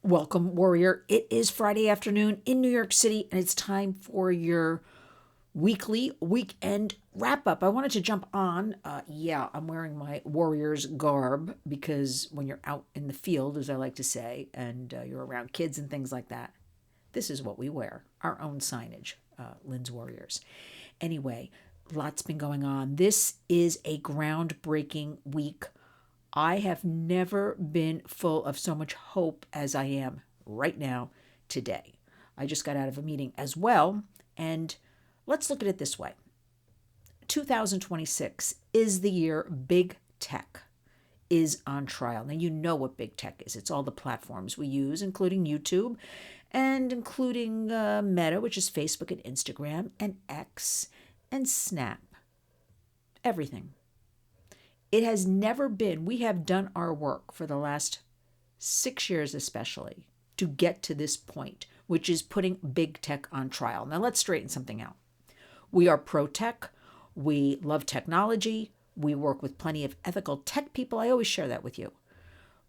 Welcome, Warrior. It is Friday afternoon in New York City, and it's time for your weekly weekend wrap up. I wanted to jump on. I'm wearing my Warriors garb because when you're out in the field, as I like to say, and you're around kids and things like that, this is what we wear, our own signage, Lynn's Warriors. Anyway, lots been going on. This is a groundbreaking week. I have never been full of so much hope as I am right now today. I just got out of a meeting as well, and let's look at it this way. 2026 is the year big tech is on trial. Now, you know what big tech is. It's all the platforms we use, including YouTube and including Meta, which is Facebook and Instagram, and X and Snap. Everything. It has never been, we have done our work for the last 6 years especially to get to this point, which is putting big tech on trial. Now let's straighten something out. We are pro-tech. We love technology. We work with plenty of ethical tech people. I always share that with you.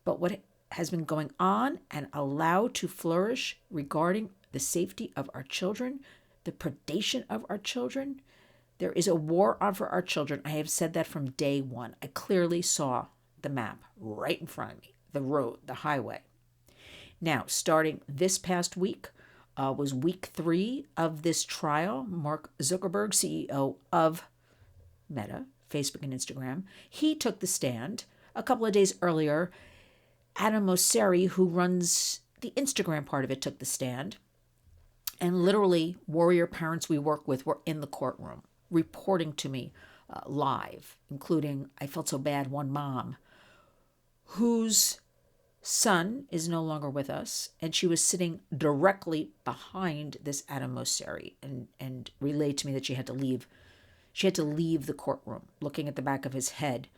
But what has been going on and allowed to flourish regarding the safety of our children, the predation of our children, there is a war on for our children. I have said that from day one. I clearly saw the map right in front of me, the road, the highway. Now, starting this past week was week 3 of this trial. Mark Zuckerberg, CEO of Meta, Facebook and Instagram, he took the stand. A couple of days earlier, Adam Mosseri, who runs the Instagram part of it, took the stand. And literally, warrior parents we work with were in the courtroom, reporting to me live, including, I felt so bad, one mom whose son is no longer with us, and she was sitting directly behind this Adam Mosseri and relayed to me that she had to leave. She had to leave the courtroom, looking at the back of his head,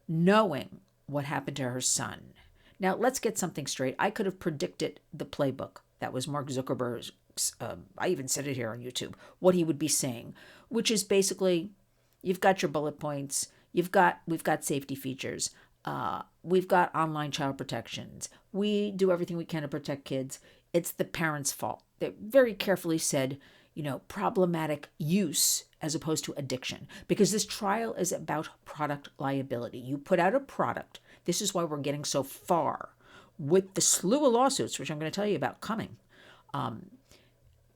knowing what happened to her son. Now, let's get something straight. I could have predicted the playbook. That was Mark Zuckerberg's. I even said it here on YouTube, what he would be saying, which is basically, you've got your bullet points, we've got safety features, we've got online child protections, we do everything we can to protect kids. It's the parents' fault. They very carefully said, problematic use as opposed to addiction, because this trial is about product liability. You put out a product. This is why we're getting so far with the slew of lawsuits, which I'm going to tell you about coming.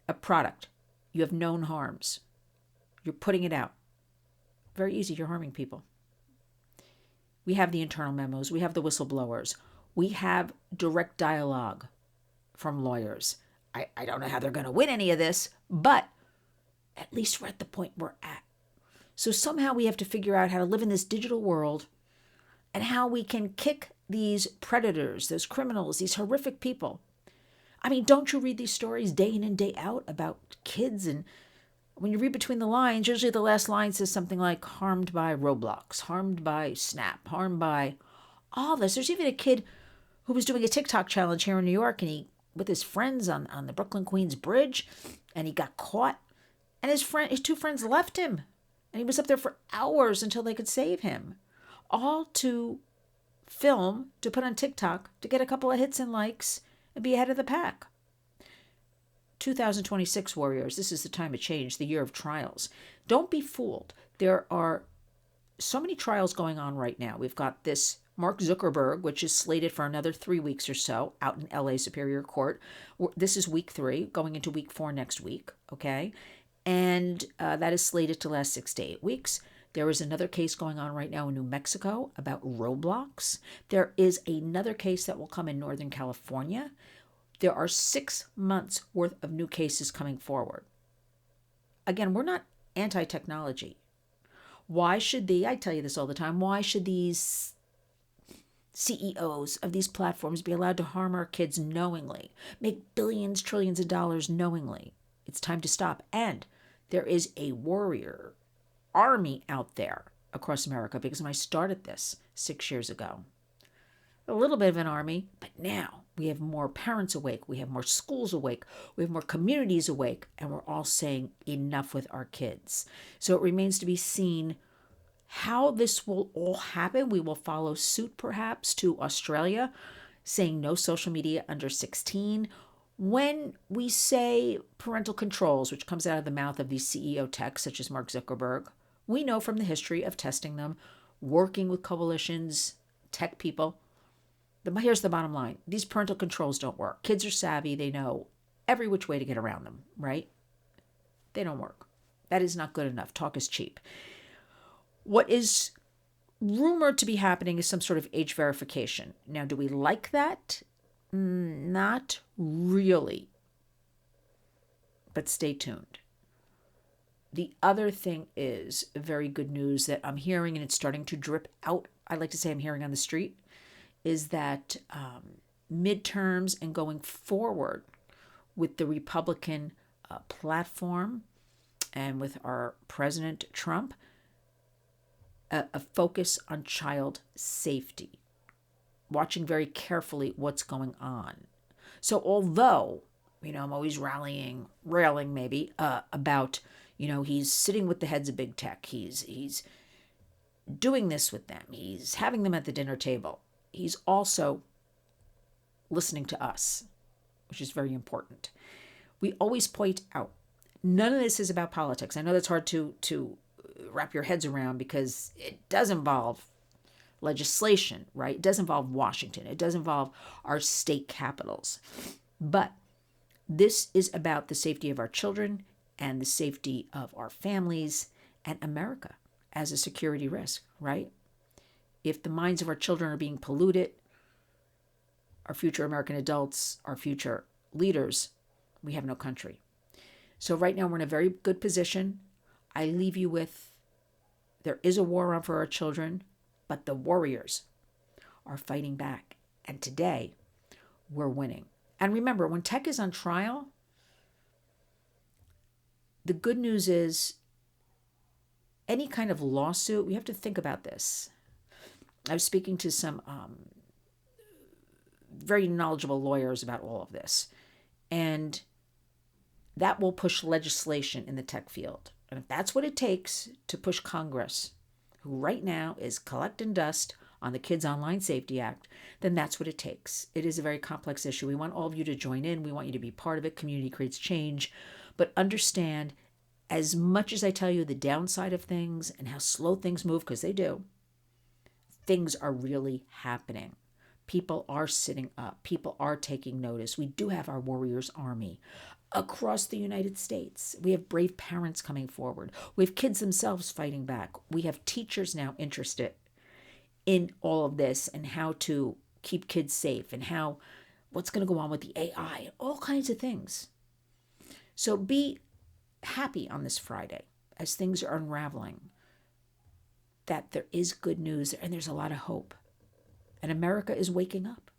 A product, you have known harms, you're putting it out. Very easy, you're harming people. We have the internal memos, we have the whistleblowers, we have direct dialogue from lawyers. I don't know how they're going to win any of this, but at least we're at the point we're at. So somehow we have to figure out how to live in this digital world and how we can kick these predators, those criminals, these horrific people. I mean, don't you read these stories day in and day out about kids? And when you read between the lines, usually the last line says something like harmed by Roblox, harmed by Snap, harmed by all this. There's even a kid who was doing a TikTok challenge here in New York, and he, with his friends on the Brooklyn Queens Bridge, and he got caught. And his 2 friends left him. And he was up there for hours until they could save him. All to film, to put on TikTok, to get a couple of hits and likes, and be ahead of the pack. 2026 Warriors, this is the time of change, the year of trials. Don't be fooled. There are so many trials going on right now. We've got this Mark Zuckerberg, which is slated for another 3 weeks or so out in LA Superior Court. This is week 3, going into week 4 next week, okay? And that is slated to last 6 to 8 weeks. There is another case going on right now in New Mexico about Roblox. There is another case that will come in Northern California. There are 6 months worth of new cases coming forward. Again, we're not anti-technology. Why should I tell you this all the time, why should these CEOs of these platforms be allowed to harm our kids knowingly, make billions, trillions of dollars knowingly? It's time to stop. And there is a warrior army out there across America, because when I started this 6 years ago, a little bit of an army, but now we have more parents awake, we have more schools awake, we have more communities awake, and we're all saying enough with our kids. So it remains to be seen how this will all happen. We will follow suit perhaps to Australia. saying no social media under 16. When we say parental controls, which comes out of the mouth of these CEO techs such as Mark Zuckerberg, we know from the history of testing them, working with coalitions, tech people. Here's the bottom line. These parental controls don't work. Kids are savvy. They know every which way to get around them, right? They don't work. That is not good enough. Talk is cheap. What is rumored to be happening is some sort of age verification. Now, do we like that? Not really. But stay tuned. The other thing is very good news that I'm hearing, and it's starting to drip out. I like to say I'm hearing on the street, is that midterms and going forward with the Republican platform and with our President Trump, a focus on child safety, watching very carefully what's going on. So although, I'm always railing maybe about, he's sitting with the heads of big tech. He's doing this with them. He's having them at the dinner table. He's also listening to us, which is very important. We always point out, none of this is about politics. I know that's hard to wrap your heads around because it does involve legislation, right? It does involve Washington. It does involve our state capitals. But this is about the safety of our children and the safety of our families and America as a security risk, right? If the minds of our children are being polluted, our future American adults, our future leaders, we have no country. So right now we're in a very good position. I leave you with, there is a war on for our children, but the warriors are fighting back. And today, we're winning. And remember, when tech is on trial, the good news is any kind of lawsuit, we have to think about this. I was speaking to some very knowledgeable lawyers about all of this. And that will push legislation in the tech field. And if that's what it takes to push Congress, who right now is collecting dust on the Kids Online Safety Act, then that's what it takes. It is a very complex issue. We want all of you to join in. We want you to be part of it. Community creates change. But understand, as much as I tell you the downside of things and how slow things move, because they do, things are really happening. People are sitting up. People are taking notice. We do have our Warriors Army across the United States. We have brave parents coming forward. We have kids themselves fighting back. We have teachers now interested in all of this and how to keep kids safe and what's going to go on with the AI, all kinds of things. So be happy on this Friday as things are unraveling, that there is good news and there's a lot of hope. And America is waking up.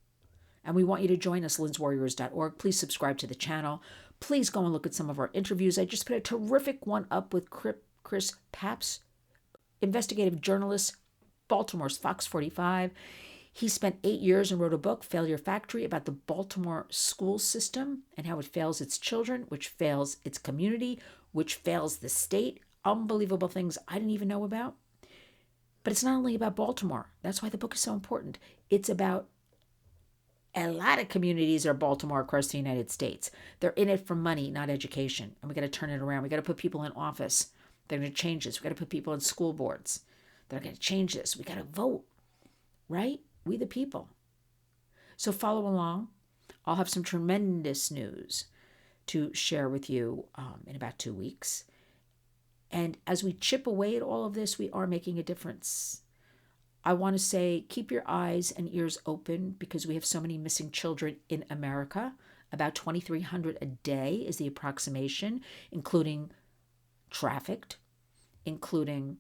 And we want you to join us, lynswarriors.org. Please subscribe to the channel. Please go and look at some of our interviews. I just put a terrific one up with Chris Papps, investigative journalist, Baltimore's Fox 45. He spent 8 years and wrote a book, Failure Factory, about the Baltimore school system and how it fails its children, which fails its community, which fails the state. Unbelievable things I didn't even know about. But it's not only about Baltimore. That's why the book is so important. It's about a lot of communities are Baltimore across the United States. They're in it for money, not education. And we got to turn it around. We got to put people in office. They're going to change this. We got to put people in school boards. They're going to change this. We got to vote, right? We the people. So follow along. I'll have some tremendous news to share with you in about 2 weeks. And as we chip away at all of this, we are making a difference. I want to say, keep your eyes and ears open because we have so many missing children in America. About 2,300 a day is the approximation, including trafficked, including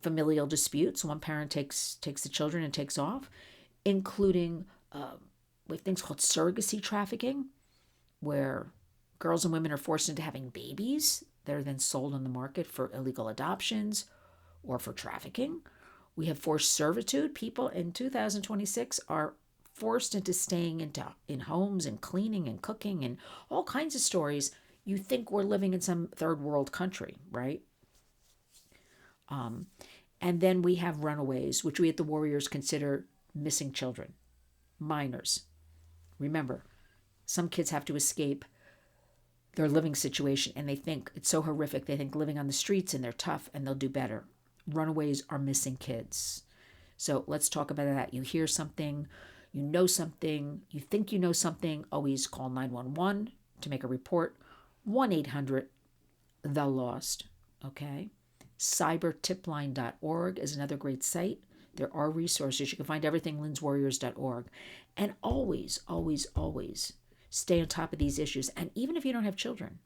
familial disputes. One parent takes the children and takes off, including with things called surrogacy trafficking, where girls and women are forced into having babies that are then sold on the market for illegal adoptions or for trafficking. We have forced servitude. People in 2026 are forced into staying in homes and cleaning and cooking and all kinds of stories. You think we're living in some third world country, right? And then we have runaways, which we at the Warriors consider missing children. minors. Remember, some kids have to escape their living situation and they think it's so horrific. They think living on the streets and they're tough and they'll do better. Runaways are missing kids. So let's talk about that. You hear something, you know something, you think you know something, always call 911 to make a report. 1-800-THE-LOST, okay? Cybertipline.org is another great site. There are resources. You can find everything lynswarriors.org. And always, always, always stay on top of these issues. And even if you don't have children,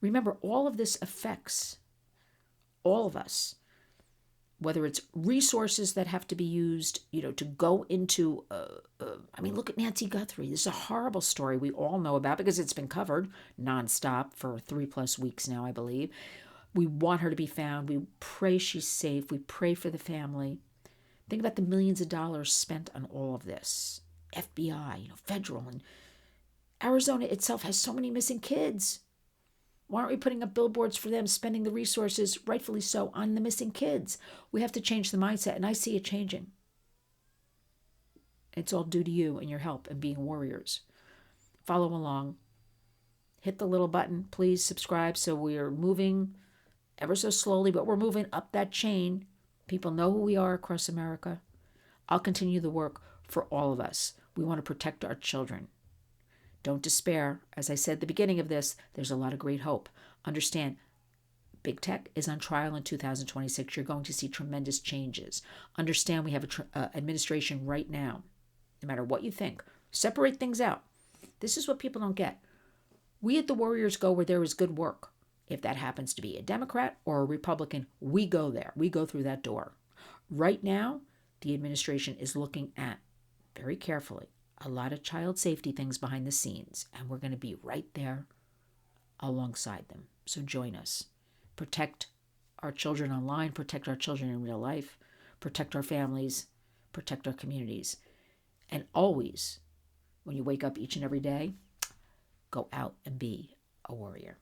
remember all of this affects all of us. Whether it's resources that have to be used, to go into, look at Nancy Guthrie. This is a horrible story we all know about because it's been covered nonstop for 3+ weeks now, I believe. We want her to be found. We pray she's safe. We pray for the family. Think about the millions of dollars spent on all of this. FBI, federal, and Arizona itself has so many missing kids. Why aren't we putting up billboards for them, spending the resources, rightfully so, on the missing kids? We have to change the mindset, and I see it changing. It's all due to you and your help and being warriors. Follow along. Hit the little button. Please subscribe so we are moving ever so slowly, but we're moving up that chain. People know who we are across America. I'll continue the work for all of us. We want to protect our children. Don't despair. As I said at the beginning of this, there's a lot of great hope. Understand, big tech is on trial in 2026. You're going to see tremendous changes. Understand we have an administration right now. No matter what you think, separate things out. This is what people don't get. We at the Warriors go where there is good work. If that happens to be a Democrat or a Republican, we go there. We go through that door. Right now, the administration is looking at, very carefully, a lot of child safety things behind the scenes, and we're going to be right there alongside them. So join us. Protect our children online, protect our children in real life, protect our families, protect our communities. And always, when you wake up each and every day, go out and be a warrior.